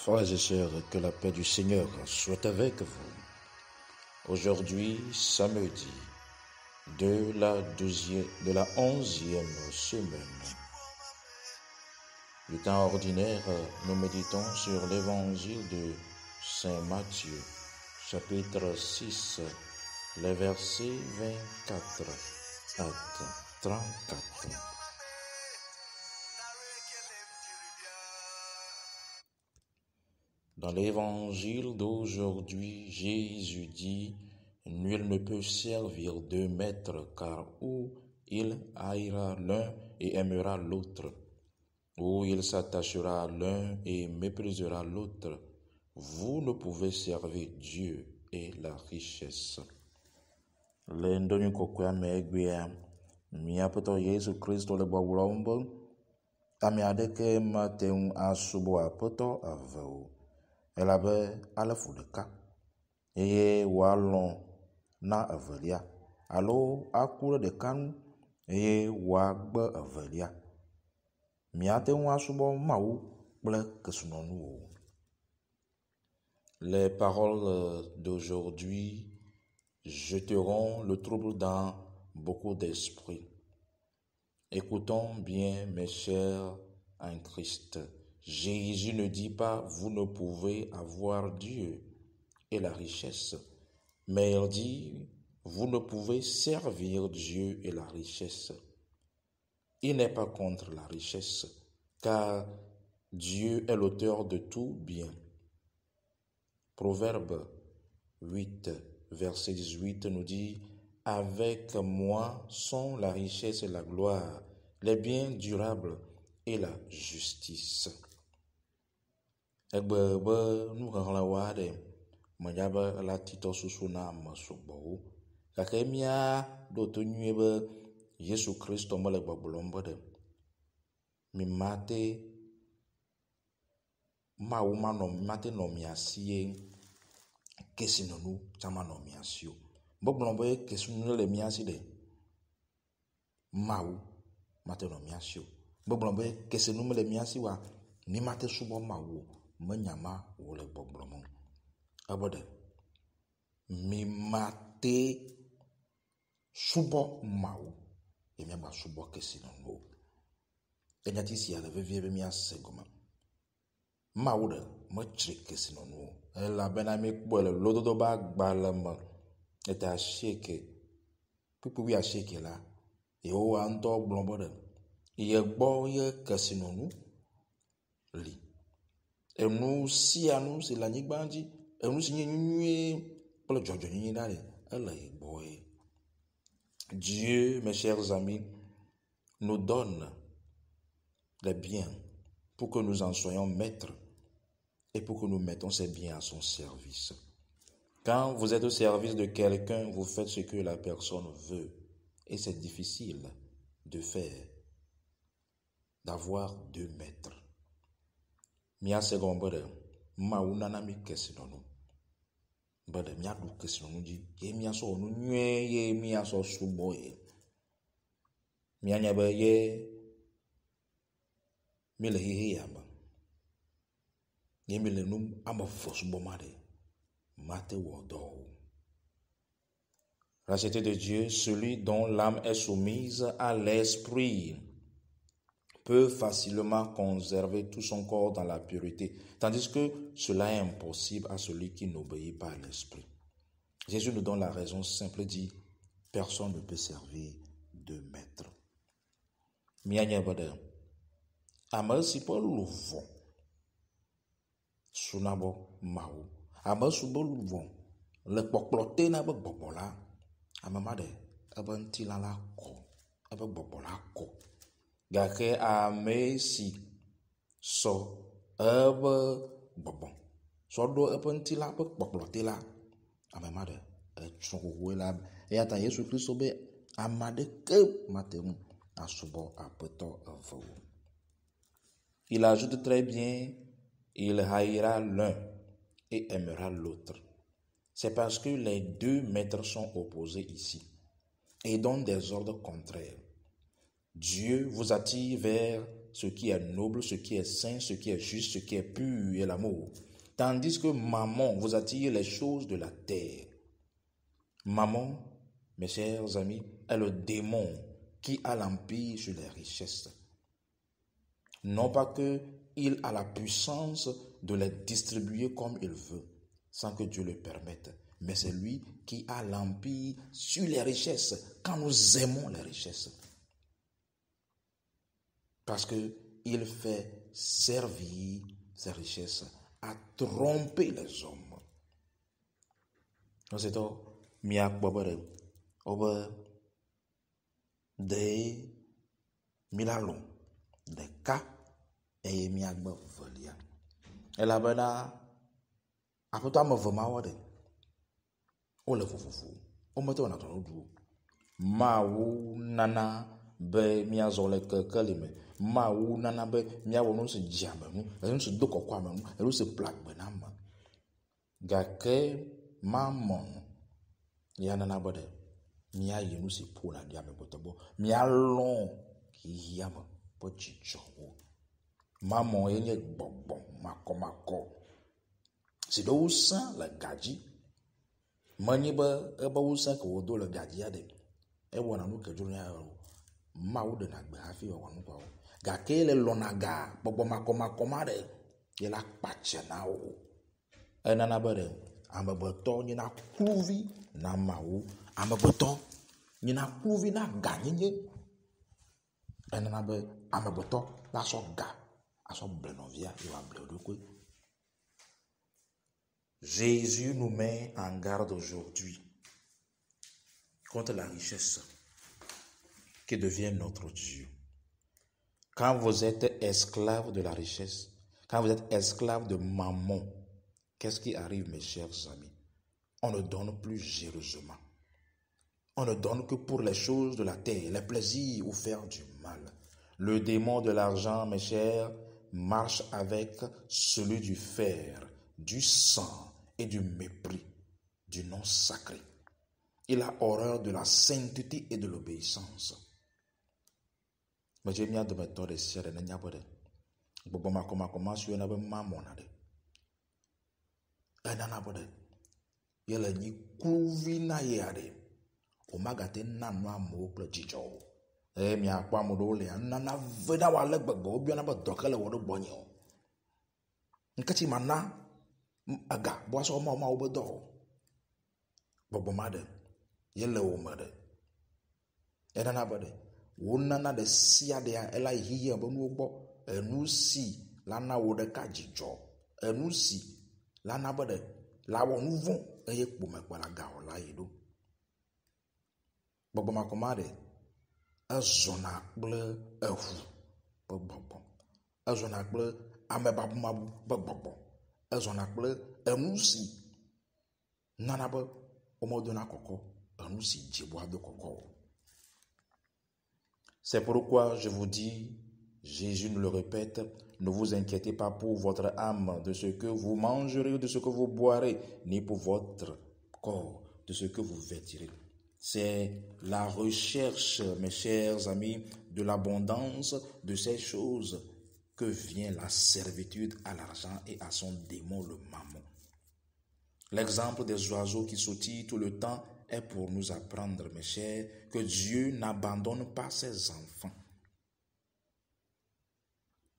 Frères et sœurs, que la paix du Seigneur soit avec vous. Aujourd'hui, samedi, de la 11e semaine du temps ordinaire, nous méditons sur l'évangile de Saint Matthieu, chapitre 6, les versets 24 à 34. Dans l'évangile d'aujourd'hui, Jésus dit « Nul ne peut servir deux maîtres, car ou il haïra l'un et aimera l'autre, ou il s'attachera à l'un et méprisera l'autre. Vous ne pouvez servir Dieu et la richesse. » Le ndonyo kokoa megwea miapoto Yesu Kristo le bawulombo ami adeke mateu asubo apoto aveu. Elabe alefu ɖeka eye wòalɔ̃ na evelia alo aku ɖe ɖeka ŋu eye wòagbe evelia. Miate ŋu asubɔ Mawu kple kesinɔnuwo. Les paroles d'aujourd'hui jeteront le trouble dans beaucoup d'esprits. Écoutons bien, mes chers en Christ. Jésus ne dit pas « vous ne pouvez avoir Dieu et la richesse », mais il dit « vous ne pouvez servir Dieu et la richesse ». Il n'est pas contre la richesse, car Dieu est l'auteur de tout bien. Proverbe 8, verset 18 nous dit « Avec moi sont la richesse et la gloire, les biens durables et la justice. » Egbe be nuxexlẽ wa aɖe menya be ela titɔ susu na ame sugbɔwo gake mía ɖo to nyuie be Yesu Kristo mele gbɔgblɔm be ɖe mi mate Mawu mate nɔ mia si ye kesinɔnu tsama nɔ mia si o. Gbɔgblɔ be kesinɔnu le mia si ɖe Mawu mate nɔ mia si o. Gbɔgblɔ be kesinɔnu mele mia si wa ni mate subɔ Mawu o. Menyama wòle gbɔgblɔm o. Ebe ɖe mi mate subɔ Mawu ye miagba subɔ kesinɔnu o. Enyati sia le vevie be miase gɔme. Mawu ɖe metsri kesinɔnu o elabena mikpɔe le lododo be agbalẽ me ete 9 kpukpui 9 la Yehowa ŋutɔ gblɔ be ɖe ye gbɔ ye kesinɔnu li. Enu sia nu si le anyigba dzi, enu si nye nyuie kple dzɔdzɔnyenye ɖa ɖe ele ye gbɔ ye. Dieu, mes chers amis, nous donne les biens pour que nous en soyons maîtres et pour que nous mettons ces biens à son service. Quand vous êtes au service de quelqu'un, vous faites ce que la personne veut et c'est difficile de faire, d'avoir deux maîtres. Miase gɔme be ɖe Mawu nana mi kesinɔnu be ɖe miaɖu kesinɔnu dzi ye miasɔ wɔ nu nyuie ye miasɔ subɔ ye. Mianya be ye mi le xixe ya me ye mi le nu ame eve subɔ ma ɖe mate wɔ dɔ o. La cité de Dieu, celui dont l'âme est soumise à l'esprit, peut facilement conserver tout son corps dans la pureté, tandis que cela est impossible à celui qui n'obéit pas à l'esprit. Jésus nous donne la raison simple, dit « Personne ne peut servir deux maîtres ». Mianya be ɖe ame si ƒe luʋɔ suna bɔ Mawu, ame si be luʋɔ le kpɔkplɔ te na be gbɔgbɔ la, ame ma ɖe ebe ŋutilã la kɔ, ebe gbɔgbɔ la kɔ. Gake ame si sɔ ebe gbɔgbɔ sɔ ɖo ebe ŋuti la ƒe kpɔkplɔ te la, ame ma ɖe etsrɔ̃ xoxoe la. Eya ta Yesu Kristo be ame aɖeke mate ŋu asubɔ aƒetɔ eve o. Il ajoute très bien, il haïra l'un et aimera l'autre. C'est parce que les deux maîtres sont opposés ici et donnent des ordres contraires. Dieu vous attire vers ce qui est noble, ce qui est saint, ce qui est juste, ce qui est pur et l'amour. Tandis que maman vous attire les choses de la terre. Maman, mes chers amis, est le démon qui a l'empire sur les richesses. Non pas qu'il a la puissance de les distribuer comme il veut, sans que Dieu le permette, mais c'est lui qui a l'empire sur les richesses, quand nous aimons les richesses. Parce qu'il fait servir ces richesses à tromper les hommes. C'est tout. Miak babare, obe de milalon, de ka et miak bavelia. Elle a bena apota me vema wade. O le fufufu. O me to na tono du. Ma wu nana be mia zole kelime. Ma wu nana be mia wono se jambe mu. Enu se doko kwa mu. Enu se plak be na ma. Gake mamon ya nana bode mia yenu se po na dia me botobo mia lon ki yama po chicho mamon yenye gbogbo mako si do usan la gaji mani ba eba usan ko do la gaji ade e wona no ke juru ya ma wo de na gbe afi wa no kwa ga ke le lonaga gbogbo mako ma de ye la pache na o e nana bode ameboto ni na kluvi na mawu ameboto ni na kluvi na ganyenye enana be ameboto na so ga aso blenovia il va bledo. Jésus nous met en garde aujourd'hui contre la richesse qui devient notre Dieu. Quand vous êtes esclave de la richesse, quand vous êtes esclave de mammon, qu'est-ce qui arrive, mes chers amis? On ne donne plus généreusement. On ne donne que pour les choses de la terre, les plaisirs ou faire du mal. Le démon de l'argent, mes chers, marche avec celui du fer, du sang et du mépris, du nom sacré. Il a horreur de la sainteté et de l'obéissance. Mais j'ai mis à de mettre des sièges et n'y a pas de. Boboma comment sur une mamonade. Et n'en a pas de. Il a ni couvina yade. O magate nanwa mokle jijo. E mi akwa modole nana veda wale gbegbo obi na ba dokele wodo bonyo. Nkati mana aga bo so ma obodo. Bobo made. Yele o made. E nana bade. Wo nana de sia de ela hiye bo nu ogbo enu si lana wo de ka jijo. Enu si lana bade la wo nu von eye po me kwa la ga o la yido. Bobo makomade azona ble ehu bobo azona ble amebabu mabu bobo azona ble enusi nanabe omodona koko enusi djeboa de koko. C'est pourquoi je vous dis, Jésus nous le répète, ne vous inquiétez pas pour votre âme de ce que vous mangerez ou de ce que vous boirez, ni pour votre corps de ce que vous vêtirez. C'est la recherche, mes chers amis, de l'abondance de ces choses que vient la servitude à l'argent et à son démon, le mammon. L'exemple des oiseaux qui sautillent tout le temps est pour nous apprendre, mes chers, que Dieu n'abandonne pas ses enfants.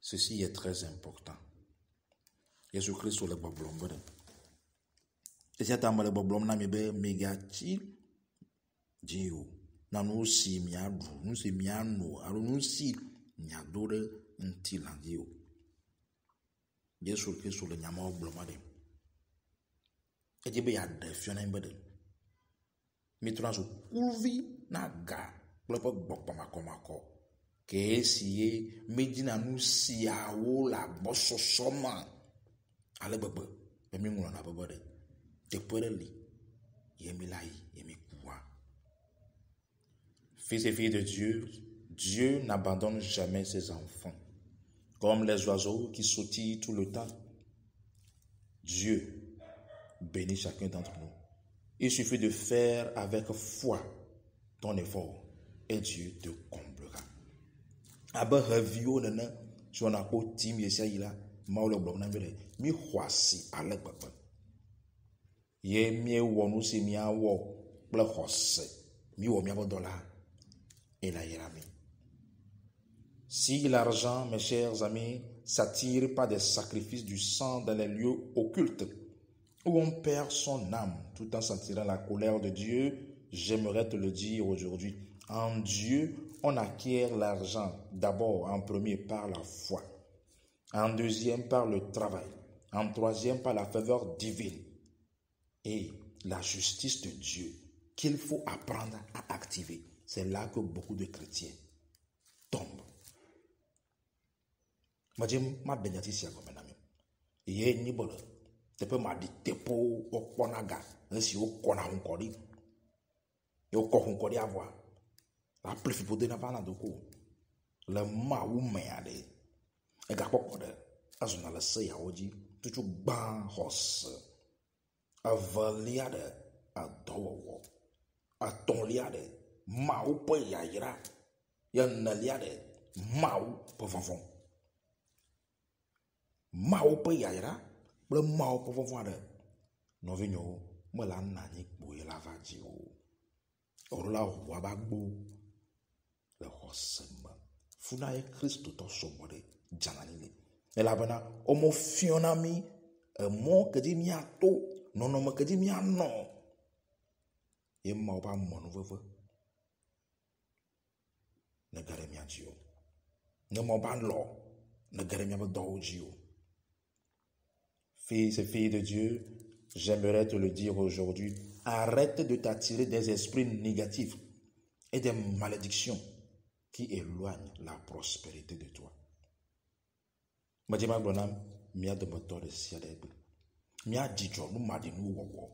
Ceci est très important. Jésus-Christ sur le boblom. Et c'est un boblom na mebe megati Dieu. Na nous si miadu, nous si miano, alors nous si miadore ntila Dieu. Jésus-Christ sur le nyama oblomade. Et Dieu ya defiona mbede. Mitran so kulvi na ga klopo gbokpa mako. Que essayer medina nous si awo la bosso soma. Ale bebe, emi ngula na bebe de. Te puereli. Yemi lai, yemi kuwa. Fils et filles de Dieu, Dieu n'abandonne jamais ses enfants. Comme les oiseaux qui sautillent tout le temps. Dieu bénit chacun d'entre nous. Il suffit de faire avec foi ton effort et Dieu te comblera. abe heviwo nene si wɔna kpɔ tim yesia yi la, Mawu le gblɔm na mi le mi xɔ asi ale gbegbe ye miewɔ nu si miawɔ kple xɔse miwɔ miaƒe dɔ la ela yra mi. Si l'argent, mes chers amis, s'attire par des sacrifices du sang dans les lieux occultes où on perd son âme tout en sentirant la colère de Dieu, j'aimerais te le dire aujourd'hui. En Dieu, on acquiert l'argent d'abord en premier par la foi, en deuxième par le travail, en troisième par la faveur divine et la justice de Dieu qu'il faut apprendre à activer. C'est là que beaucoup de chrétiens tombent. Majem ma benyati sia go menami. Ye nyi bolo. Tepe ma di tepo o konaga, nsi o kona hunkori. Yo ko hunkori avwa. La plefi pode na bana doko. Le ma wu me ade. E ga poko de. Azuna le se ya oji, tutu ban hos. Avaliade a dowo. A tonliade ma wu pe ya ira. Ya naliade ma wu pe fonfon. Mawu pe yayra kple mawu pe vɔvɔ aɖe nɔvinyewo mele ananyi kpoe la va dzi o. Ɔɖola ʋua ba gbo le xɔse me funa ye kristotɔ sɔgbɔ ɖe dzanani le elabena womo fiɔna mi emɔ kedzi miato nɔnɔme kedzi mianɔ ye mawu ba mɔ nu veve ne ge ɖe mia dzi o, ne mawu ba lɔ ne ge ɖe miaƒe dɔwo dzi o. Fils et filles de Dieu, j'aimerais te le dire aujourd'hui, arrête de t'attirer des esprits négatifs et des malédictions qui éloignent la prospérité de toi. Madjema Bonam, mia de moteur de siadebe. Mia dijon nous m'a dit nous wowo.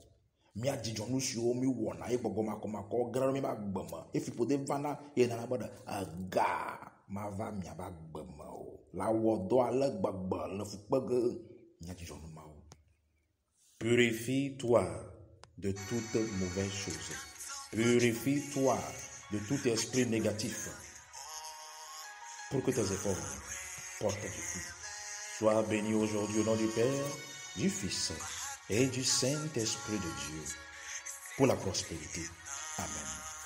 Mia dijon nous si o mi wona e bogo mako gra mi ba gbema. E fi pode vana e na boda aga ma va mia ba gbema o. La wodo ale gbagba le fukpege. Purifie-toi de toute mauvaise chose. Purifie-toi de tout esprit négatif pour que tes efforts portent du fruit. Sois béni aujourd'hui au nom du Père, du Fils et du Saint-Esprit de Dieu pour la prospérité. Amen.